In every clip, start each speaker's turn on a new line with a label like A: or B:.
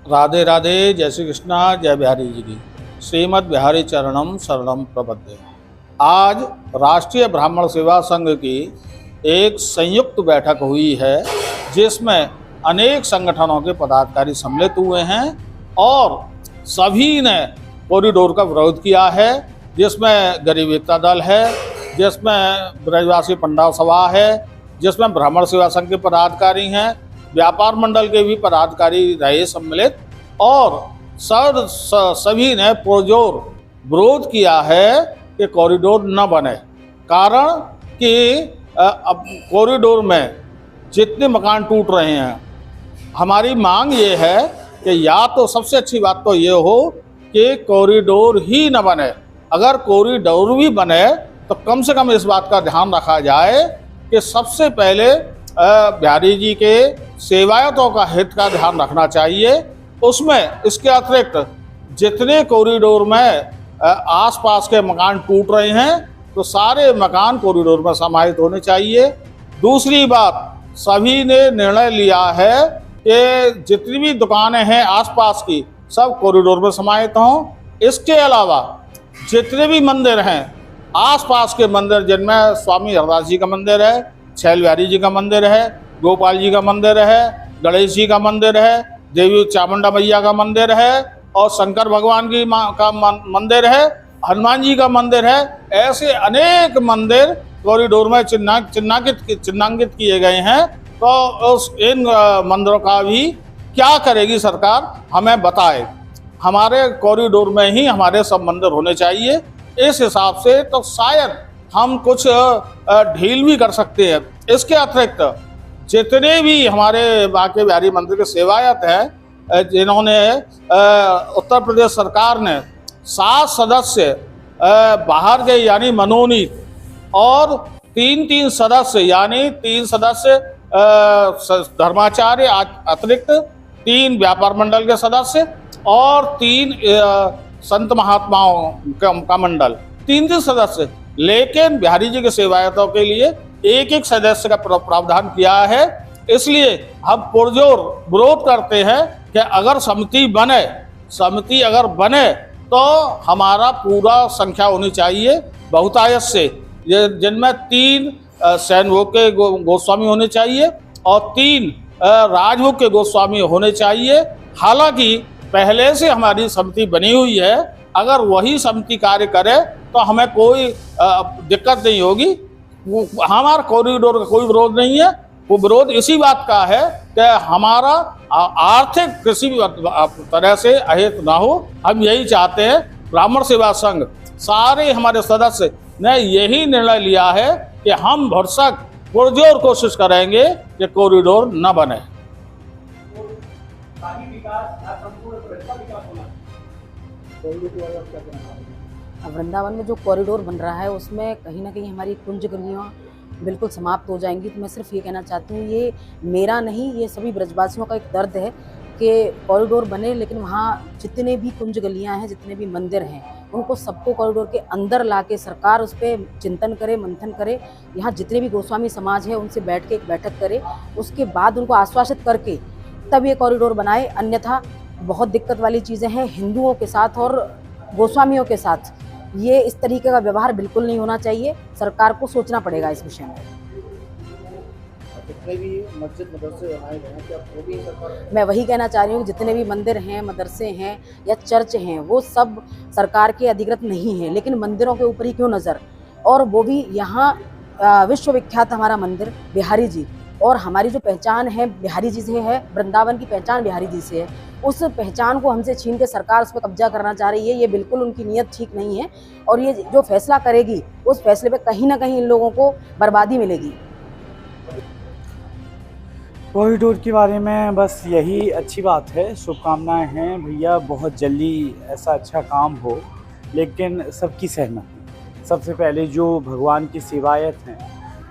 A: राधे राधे, जय श्री कृष्णा, जय बिहारी जी की। श्रीमद् बिहारी चरणम शरणम प्रपद्ये। आज राष्ट्रीय ब्राह्मण सेवा संघ की एक संयुक्त बैठक हुई है, जिसमें अनेक संगठनों के पदाधिकारी सम्मिलित हुए हैं और सभी ने कॉरिडोर का विरोध किया है, जिसमें गरीब एकता दल है, जिसमें ब्रजवासी पंडाल सभा है, जिसमें ब्राह्मण सेवा संघ के पदाधिकारी हैं, व्यापार मंडल के भी पदाधिकारी रहे सम्मिलित और सभी ने पुरजोर विरोध किया है कि कॉरिडोर न बने। कारण कि अब कॉरिडोर में जितने मकान टूट रहे हैं, हमारी मांग ये है कि या तो सबसे अच्छी बात तो ये हो कि कॉरिडोर ही न बने। अगर कॉरिडोर भी बने तो कम से कम इस बात का ध्यान रखा जाए कि सबसे पहले बिहारी जी के सेवायतों का हित का ध्यान रखना चाहिए। उसमें इसके अतिरिक्त जितने कॉरिडोर में आसपास के मकान टूट रहे हैं तो सारे मकान कॉरिडोर में समाहित होने चाहिए। दूसरी बात, सभी ने निर्णय लिया है कि जितनी भी दुकानें हैं आसपास की सब कॉरिडोर में समाहित हों। इसके अलावा जितने भी मंदिर हैं आसपास के मंदिर, जिनमें स्वामी हरदास जी का मंदिर है, छैल बिहारी जी का मंदिर है, गोपाल जी का मंदिर है, गणेश जी का मंदिर है, देवी चामुंडा मैया का मंदिर है और शंकर भगवान की का मंदिर है, हनुमान जी का मंदिर है, ऐसे अनेक मंदिर कॉरिडोर में चिन्हांकित किए गए हैं। तो उस इन मंदिरों का भी क्या करेगी सरकार, हमें बताए। हमारे कॉरिडोर में ही हमारे सब मंदिर होने चाहिए। इस हिसाब से तो शायद हम कुछ ढील भी कर सकते हैं। इसके अतिरिक्त जितने भी हमारे बांके बिहारी मंदिर के सेवायत हैं, जिन्होंने उत्तर प्रदेश सरकार ने 7 सदस्य बाहर के यानी मनोनीत और 3 सदस्य यानी 3 सदस्य धर्माचार्य अतिरिक्त, 3 व्यापार मंडल के सदस्य और 3 संत महात्माओं का मंडल, 3 सदस्य। लेकिन बिहारी जी के सेवायतों के लिए एक सदस्य का प्रावधान किया है। इसलिए हम पुरजोर विरोध करते हैं कि अगर समिति अगर बने तो हमारा पूरा संख्या होनी चाहिए बहुतायत से, जिनमें 3 सैनभोग के गोस्वामी होने चाहिए और 3 राजभोग के गोस्वामी होने चाहिए। हालांकि पहले से हमारी समिति बनी हुई है, अगर वही समिति कार्य करे तो हमें कोई दिक्कत नहीं होगी। हमारा कॉरिडोर का कोई विरोध नहीं है। वो विरोध इसी बात का है कि हमारा आर्थिक किसी भी तरह से अहित ना हो। हम यही चाहते हैं। ब्राह्मण सेवा संघ सारे हमारे सदस्य ने यही निर्णय लिया है कि हम भरसक पुरजोर कोशिश करेंगे कि कॉरिडोर न बने।
B: वृंदावन में जो कॉरिडोर बन रहा है उसमें कहीं ना कहीं हमारी कुंज गलियाँ बिल्कुल समाप्त हो जाएंगी। तो मैं सिर्फ ये कहना चाहती हूँ, ये मेरा नहीं, ये सभी ब्रजवासियों का एक दर्द है कि कॉरिडोर बने, लेकिन वहाँ जितने भी कुंज गलियाँ हैं, जितने भी मंदिर हैं, उनको सबको कॉरिडोर के अंदर लाके सरकार उस पर चिंतन करे, मंथन करे। यहाँ जितने भी गोस्वामी समाज है उनसे बैठ के एक बैठक करे, उसके बाद उनको आश्वासित करके तब ये कॉरिडोर बनाए। अन्यथा बहुत दिक्कत वाली चीज़ें हैं हिंदुओं के साथ और गोस्वामियों के साथ। ये इस तरीके का व्यवहार बिल्कुल नहीं होना चाहिए। सरकार को सोचना पड़ेगा इस विषय में।
C: जितने भी मस्जिद मदरसे बनाए गए हैं, क्या वो भी सरकार?
B: मैं वही कहना चाह रही हूँ, जितने भी मंदिर हैं, मदरसे हैं या चर्च हैं, वो सब सरकार के अधिकृत नहीं हैं, लेकिन मंदिरों के ऊपर ही क्यों नज़र। और वो भी यहाँ विश्वविख्यात हमारा मंदिर बिहारी जी, और हमारी जो पहचान है बिहारी जी से है, वृंदावन की पहचान बिहारी जी से है, उस पहचान को हमसे छीन के सरकार उस पर कब्जा करना चाह रही है। ये बिल्कुल उनकी नीयत ठीक नहीं है और ये जो फैसला करेगी उस फैसले पे कहीं ना कहीं इन लोगों को बर्बादी मिलेगी।
D: कॉरिडोर के बारे में बस यही अच्छी बात है, शुभकामनाएं हैं भैया, बहुत जल्दी ऐसा अच्छा काम हो, लेकिन सबकी सहमति। सबसे पहले जो भगवान की सेवायत हैं,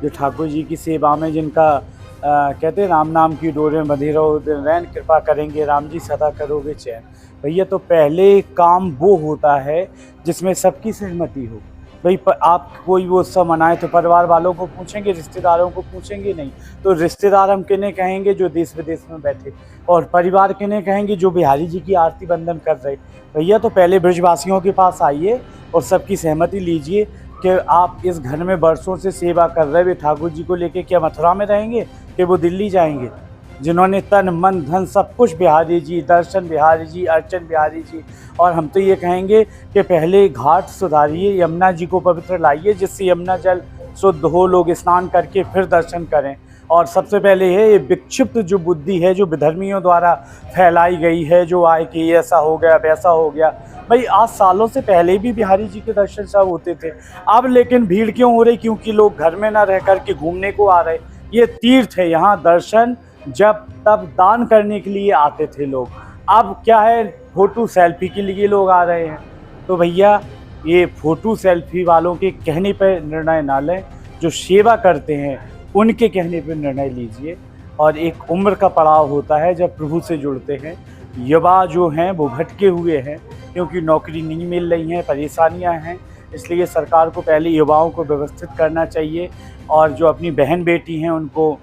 D: जो ठाकुर जी की सेवा में जिनका कहते हैं राम नाम की डोर में बंधे रहो दिन रैन, कृपा करेंगे राम जी सदा करोगे चैन। भैया तो पहले काम वो होता है जिसमें सबकी सहमति हो। भाई आप कोई वो उत्सव मनाए तो परिवार वालों को पूछेंगे, रिश्तेदारों को पूछेंगे नहीं। तो रिश्तेदार हम किन्हें कहेंगे जो देश विदेश में बैठे, और परिवार किन्हें कहेंगे जो बिहारी जी की आरती बंदन कर रहे। भैया तो पहले ब्रजवासियों के पास आइए और सबकी सहमति लीजिए कि आप इस घर में बरसों से सेवा कर रहे हुए ठाकुर जी को लेके क्या मथुरा में रहेंगे कि वो दिल्ली जाएंगे? जिन्होंने तन मन धन सब कुछ बिहारी जी, दर्शन बिहारी जी, अर्चन बिहारी जी। और हम तो ये कहेंगे कि पहले घाट सुधारिए, यमुना जी को पवित्र लाइए, जिससे यमुना जल शुद्ध हो, लोग स्नान करके फिर दर्शन करें। और सबसे पहले है ये विक्षिप्त जो बुद्धि है जो विधर्मियों द्वारा फैलाई गई है, जो आए कि ऐसा हो गया वैसा हो गया। भाई आज सालों से पहले भी बिहारी जी के दर्शन सब होते थे, अब लेकिन भीड़ क्यों हो रही? क्योंकि लोग घर में ना रह कर के घूमने को आ रहे। ये तीर्थ है, यहाँ दर्शन जब तब दान करने के लिए आते थे लोग, अब क्या है फ़ोटो सेल्फी के लिए लोग आ रहे हैं। तो भैया ये फ़ोटो सेल्फी वालों के कहने पर निर्णय ना लें, जो सेवा करते हैं उनके कहने पर निर्णय लीजिए। और एक उम्र का पड़ाव होता है जब प्रभु से जुड़ते हैं। युवा जो हैं वो भटके हुए हैं क्योंकि नौकरी नहीं मिल रही हैं, परेशानियां हैं, इसलिए सरकार को पहले युवाओं को व्यवस्थित करना चाहिए। और जो अपनी बहन बेटी हैं उनको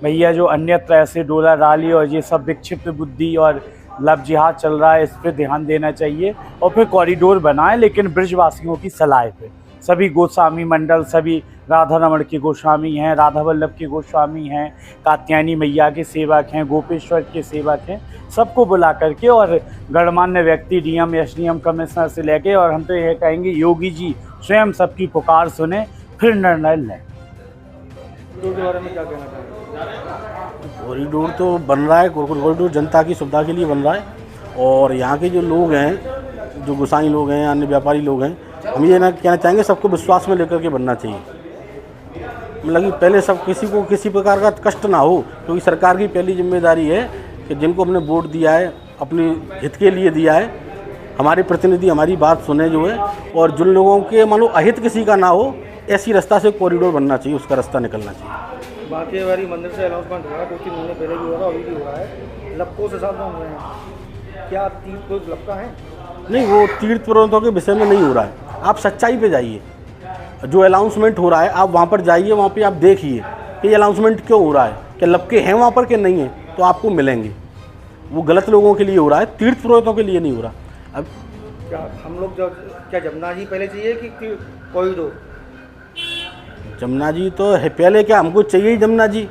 D: भैया जो अन्यत्र ऐसे डोला डाली और ये सब विक्षिप्त बुद्धि और लव जिहाद चल रहा है, इस पर ध्यान देना चाहिए और फिर कॉरिडोर बनाएं, लेकिन ब्रजवासियों की सलाह पे। सभी गोस्वामी मंडल, सभी राधा रमण के गोस्वामी हैं, राधा वल्लभ के गोस्वामी हैं, कात्यायनी मैया के सेवक हैं, गोपेश्वर के सेवक हैं, सबको बुला करके और गणमान्य व्यक्ति डीएम, एसडीएम, कमिश्नर से लेके, और हम तो यह कहेंगे योगी जी स्वयं सबकी पुकार सुने फिर निर्णय लें।
C: कॉरिडोर के बारे में क्या कहना चाहेंगे?
E: कॉरिडोर तो बन रहा है, कॉरिडोर जनता की सुविधा के लिए बन रहा है। और यहाँ के जो लोग हैं, जो गोसाई लोग हैं, अन्य व्यापारी लोग हैं, हम ये ना कहना चाहेंगे सबको विश्वास में लेकर के बनना चाहिए। मतलब कि पहले सब किसी को किसी प्रकार का कष्ट ना हो, क्योंकि सरकार की पहली जिम्मेदारी है कि जिनको हमने वोट दिया है अपने हित के लिए दिया है, हमारे प्रतिनिधि हमारी बात सुने जो है, और जिन लोगों के मानो अहित किसी का ना हो, ऐसी रास्ता से कॉरिडोर बनना चाहिए, उसका रास्ता निकलना चाहिए।
C: बांकेवारी मंदिर से अनाउंसमेंट हुआ है, 2-3 महीने पहले भी हो रहा है, अभी भी हो रहा है, लपकों से साथ में हुए हैं। क्या तीर्थ कोई लपका है?
E: नहीं, वो तीर्थ पर्वतों के विषय में नहीं हो रहा है। आप सच्चाई पे जाइए, जो अनाउंसमेंट हो रहा है आप वहाँ पर जाइए, वहाँ पे आप देखिए कि ये अनाउंसमेंट क्यों हो रहा है, क्या लपके हैं वहाँ पर कि नहीं है, तो आपको मिलेंगे। वो गलत लोगों के लिए हो रहा है, तीर्थ पर्वतों के लिए नहीं हो रहा। अब
C: क्या हम लोग क्या जमुना जी पहले चाहिए कि कॉरिडोर?
E: जमुना जी तो है पहले, क्या हमको चाहिए ही जमुना जी,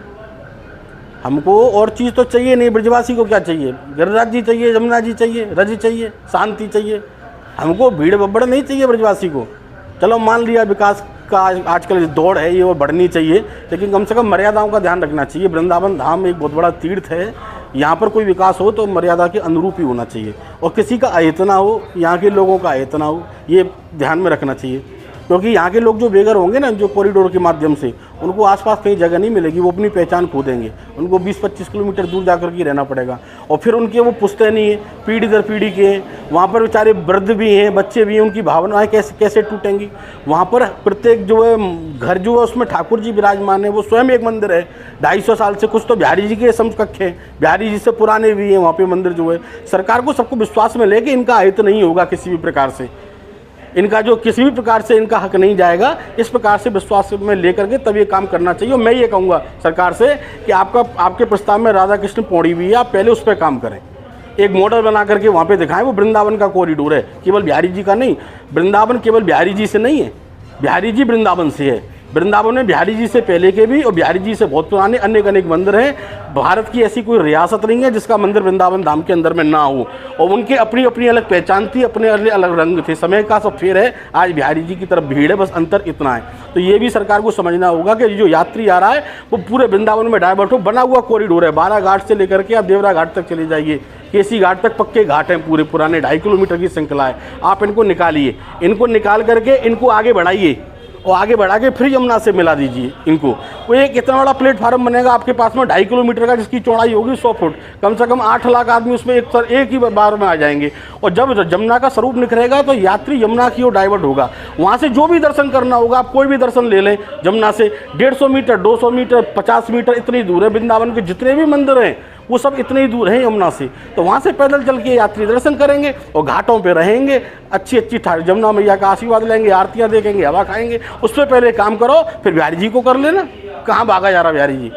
E: हमको और चीज़ तो चाहिए नहीं। ब्रजवासी को क्या चाहिए? गिरिराज जी चाहिए, जमुना जी चाहिए, रज चाहिए, शांति चाहिए, हमको भीड़ बब्बड़ नहीं चाहिए ब्रजवासी को। चलो मान लिया विकास का आजकल दौड़ है ये, वो बढ़नी चाहिए, लेकिन कम से कम मर्यादाओं का ध्यान रखना चाहिए। वृंदावन धाम एक बहुत बड़ा तीर्थ है, यहाँ पर कोई विकास हो तो मर्यादा के अनुरूप ही होना चाहिए, और किसी का अहित ना हो, यहाँ के लोगों का अहित ना हो, ये ध्यान में रखना चाहिए। क्योंकि यहाँ के लोग जो बेघर होंगे ना, जो कॉरिडोर के माध्यम से, उनको आसपास कहीं जगह नहीं मिलेगी, वो अपनी पहचान खो देंगे, उनको 20-25 किलोमीटर दूर जाकर के रहना पड़ेगा, और फिर उनके वो पुश्ते नहीं है, पीढ़ी दर पीढ़ी के हैं, वहाँ पर बेचारे वृद्ध भी हैं, बच्चे भी हैं, उनकी भावनाएं कैसे टूटेंगी। वहाँ पर प्रत्येक जो है घर जो है उसमें ठाकुर जी विराजमान है, वो स्वयं एक मंदिर है, 250 साल से, कुछ तो बिहारी जी के समकक्ष हैं, बिहारी जी से पुराने भी हैं वहाँ पर मंदिर जो है। सरकार को सबको विश्वास में लेके इनका अहित नहीं होगा किसी भी प्रकार से, इनका जो किसी भी प्रकार से इनका हक नहीं जाएगा, इस प्रकार से विश्वास में लेकर के तब ये काम करना चाहिए। और मैं ये कहूँगा सरकार से कि आपके प्रस्ताव में राधा कृष्ण पौड़ी भी है, आप पहले उस पर काम करें, एक मॉडल बना करके वहाँ पे दिखाएं। वो वृंदावन का कॉरिडोर है, केवल बिहारी जी का नहीं, वृंदावन केवल बिहारी जी से नहीं है, बिहारी जी वृंदावन से है। वृंदावन में बिहारी जी से पहले के भी और बिहारी जी से बहुत पुराने अनेक मंदिर हैं। भारत की ऐसी कोई रियासत नहीं है जिसका मंदिर वृंदावन धाम के अंदर में ना हो, और उनके अपनी अपनी अलग पहचान थी, अपने अलग रंग थे। समय का सब फेर है, आज बिहारी जी की तरफ भीड़ है, बस अंतर इतना है। तो ये भी सरकार को समझना होगा कि जो यात्री आ रहा है वो पूरे वृंदावन में डाइवर्ट हो। बना हुआ कॉरिडोर है, 12 घाट से लेकर के आप देवरा घाट तक चले जाइए, केसी घाट तक पक्के घाट हैं, पूरे पुराने 2.5 किलोमीटर की श्रृंखला है। आप इनको निकालिए, इनको निकाल करके इनको आगे बढ़ाइए, और आगे बढ़ा के फिर यमुना से मिला दीजिए इनको। वो एक इतना बड़ा प्लेटफार्म बनेगा आपके पास में 2.5 किलोमीटर का, जिसकी चौड़ाई होगी 100 फुट। कम से कम 8 लाख आदमी उसमें एक ही बार में आ जाएंगे। और जब यमुना का स्वरूप निखरेगा तो यात्री यमुना की ओर डाइवर्ट होगा। वहाँ से जो भी दर्शन करना होगा, आप कोई भी दर्शन ले लें यमुना से, 150 मीटर, 200 मीटर, 50 मीटर, इतनी दूर है। वृंदावन के जितने भी मंदिर हैं वो सब इतने ही दूर हैं यमुना से, तो वहाँ से पैदल चल के यात्री दर्शन करेंगे और घाटों पे रहेंगे, अच्छी अच्छी जमुना मैया का आशीर्वाद लेंगे, आरतियाँ देखेंगे, हवा खाएंगे। उससे पहले काम करो, फिर बिहारी जी को कर लेना। कहाँ भागा जा रहा बिहारी जी?